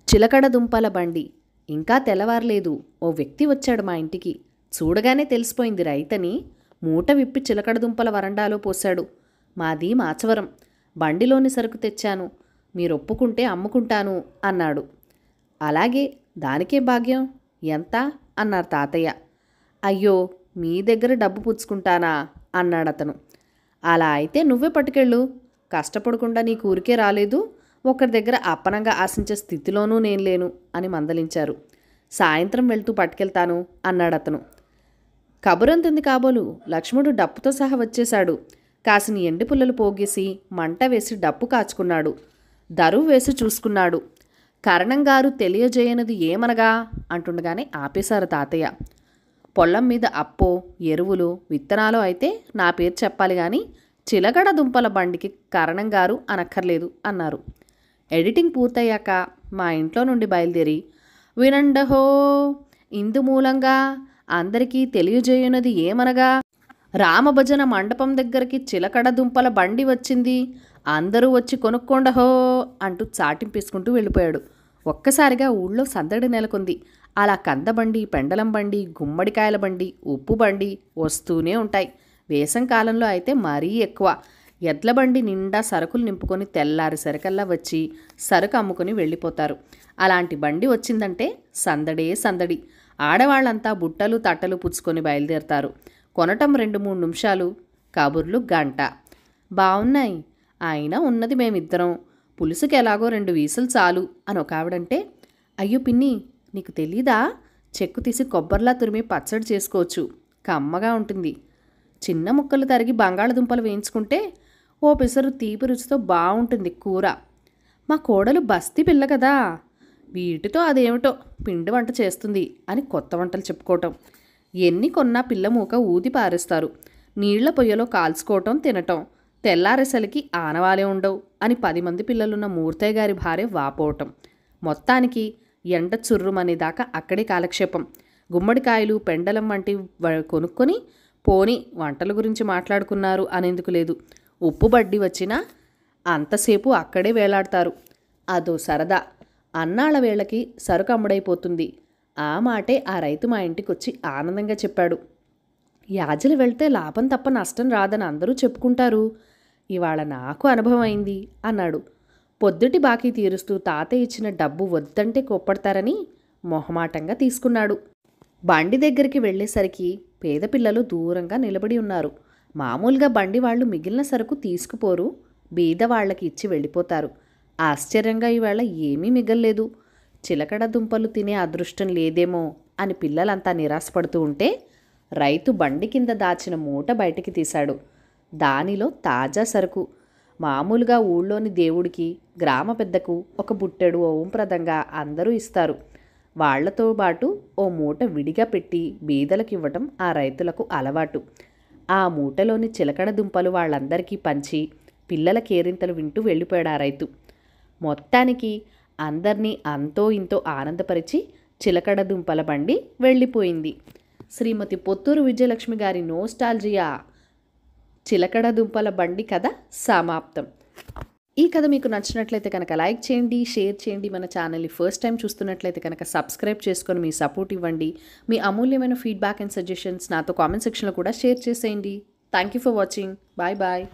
చిలకడ దుంపల బండి. ఇంకా తెల్లవారలేదు. ఓ వ్యక్తి వచ్చాడు మా ఇంటికి. చూడగానే తెలిసిపోయింది రైతని. మూట విప్పి చిలకడ దుంపల వరండాలో పోశాడు. మాది మాచవరం. బండిలోని సరుకు తెచ్చాను. మీరొప్పుకుంటే అమ్ముకుంటాను అన్నాడు. అలాగే, దానికే భాగ్యం. ఎంత అన్నారు తాతయ్య. అయ్యో, మీ దగ్గర డబ్బు పుచ్చుకుంటానా అన్నాడతను. అలా అయితే నువ్వే పట్టుకెళ్ళు. కష్టపడకుండా నీ ఊరికే రాలేదు. ఒకరి దగ్గర అప్పనంగా ఆశించే స్థితిలోనూ నేను లేను అని మందలించారు. సాయంత్రం వెళ్తూ పట్టుకెళ్తాను అన్నాడతను. కబురంతుంది కాబోలు. లక్ష్మణుడు డప్పుతో సహా వచ్చేశాడు. కాసిన ఎండి పుల్లలు పోగేసి మంట వేసి డప్పు కాచుకున్నాడు. దరువు వేసి చూసుకున్నాడు. కరణంగారు తెలియజేయనది ఏమనగా అంటుండగానే ఆపేశారు తాతయ్య. పొల్లం మీద అప్పో, ఎరువులు, విత్తనాలు అయితే నా పేరు చెప్పాలి గాని చిలకడ దుంపల బండికి కరణంగారు అనక్కర్లేదు అన్నారు. ఎడిటింగ్ పూర్తయ్యాక మా ఇంట్లో నుండి బయలుదేరి, వినండహో, ఇందు మూలంగా అందరికీ తెలియజేయునది ఏమనగా రామభజన మండపం దగ్గరికి చిలకడ దుంపల బండి వచ్చింది, అందరూ వచ్చి కొనుక్కోండహో అంటూ చాటింపేసుకుంటూ వెళ్ళిపోయాడు. ఒక్కసారిగా ఊళ్ళో సందడి నెలకొంది. అలా కందబండి, పెండలం బండి, గుమ్మడికాయల బండి, ఉప్పు బండి వస్తూనే ఉంటాయి. వేసం కాలంలో అయితే మరీ ఎక్కువ. ఎడ్ల బండి నిండా సరుకులు నింపుకొని తెల్లారి సరికల్లా వచ్చి సరుకు అమ్ముకొని వెళ్ళిపోతారు. అలాంటి బండి వచ్చిందంటే సందడే సందడి. ఆడవాళ్ళంతా బుట్టలు తట్టలు పుచ్చుకొని బయలుదేరతారు. కొనటం 2-3 నిమిషాలు, కబుర్లు గంట. బాగున్నాయి, అయినా ఉన్నది మేమిద్దరం. పులుసుకి ఎలాగో 2 వీసులు చాలు అని ఒక ఆవిడంటే, అయ్యో పిన్ని, నీకు తెలీదా? చెక్కు తీసి కొబ్బరిలా తురిమి పచ్చడి చేసుకోవచ్చు, కమ్మగా ఉంటుంది. చిన్న ముక్కలు తరిగి బంగాళదుంపలు వేయించుకుంటే ఓ పిసరు తీపి రుచితో బాగుంటుంది కూర. మా కోడలు బస్తీ పిల్ల కదా, వీటితో అదేమిటో పిండి వంట చేస్తుంది అని కొత్త వంటలు చెప్పుకోవటం. ఎన్ని కొన్నా పిల్ల మూక ఊది పారేస్తారు. నీళ్ల పొయ్యలో కాల్చుకోవటం, తినటం. తెల్లారేసలికి ఆనవాలే ఉండవు అని 10 మంది పిల్లలున్న మూర్తయ్య గారి భార్య వాపోవటం. మొత్తానికి ఎండ చుర్రుమనేదాకా అక్కడే కాలక్షేపం. గుమ్మడికాయలు, పెండలం వంటి కొనుక్కొని పోని వంటల గురించి మాట్లాడుకున్నారు అనేందుకు లేదు. ఉప్పు బడ్డి వచ్చినా అంతసేపు అక్కడే వేలాడతారు. అదో సరదా. అన్నాళ్ళ వేళకి సరుకు అమ్ముడైపోతుంది. ఆ మాటే ఆ రైతు మా ఇంటికి వచ్చి ఆనందంగా చెప్పాడు. యాజలు వెళ్తే లాభం తప్ప నష్టం రాదని అందరూ చెప్పుకుంటారు. ఇవాళ నాకు అనుభవం అయింది అన్నాడు. పొద్దుటి బాకీ తీరుస్తూ తాతయ్య ఇచ్చిన డబ్బు వద్దంటే కోప్పడతారని మొహమాటంగా తీసుకున్నాడు. బండి దగ్గరికి వెళ్ళేసరికి పేద పిల్లలు దూరంగా నిలబడి ఉన్నారు. మామూలుగా బండి వాళ్ళు మిగిలిన సరుకు తీసుకుపోరు, బీద వాళ్ళకి ఇచ్చి వెళ్ళిపోతారు. ఆశ్చర్యంగా ఈవేళ ఏమీ మిగల్లేదు. చిలకడ దుంపలు తినే అదృష్టం లేదేమో అని పిల్లలంతా నిరాశపడుతూ ఉంటే రైతు బండి కింద దాచిన మూట బయటికి తీశాడు. దానిలో తాజా సరుకు. మామూలుగా ఊళ్ళోని దేవుడికి, గ్రామ పెద్దకు ఒక బుట్టెడు ఓంప్రదంగా అందరూ ఇస్తారు. వాళ్లతో పాటు ఓ మూట విడిగా పెట్టి బీదలకు ఇవ్వటం ఆ రైతులకు అలవాటు. ఆ మూటలోని చిలకడ దుంపలు వాళ్ళందరికీ పంచి పిల్లల కేరింతలు వింటూ వెళ్ళిపోయాడు ఆ రైతు. మొత్తానికి అందర్నీ అంతో ఇంతో ఆనందపరిచి చిలకడ దుంపల బండి వెళ్ళిపోయింది. శ్రీమతి పొత్తూరు విజయలక్ష్మి గారి నోస్టాల్జియా చిలకడ దుంపల బండి కథ సమాప్తం. ఈ కథ మీకు నచ్చినట్లయితే కనుక లైక్ చేయండి, షేర్ చేయండి. మన ఛానల్ని ఫస్ట్ టైం చూస్తున్నట్లయితే కనుక సబ్స్క్రైబ్ చేసుకొని మీ సపోర్ట్ ఇవ్వండి. మీ అమూల్యమైన ఫీడ్బ్యాక్ అండ్ సజెషన్స్ నాతో కామెంట్ సెక్షన్లో కూడా షేర్ చేసేయండి. Thank you for watching. Bye bye.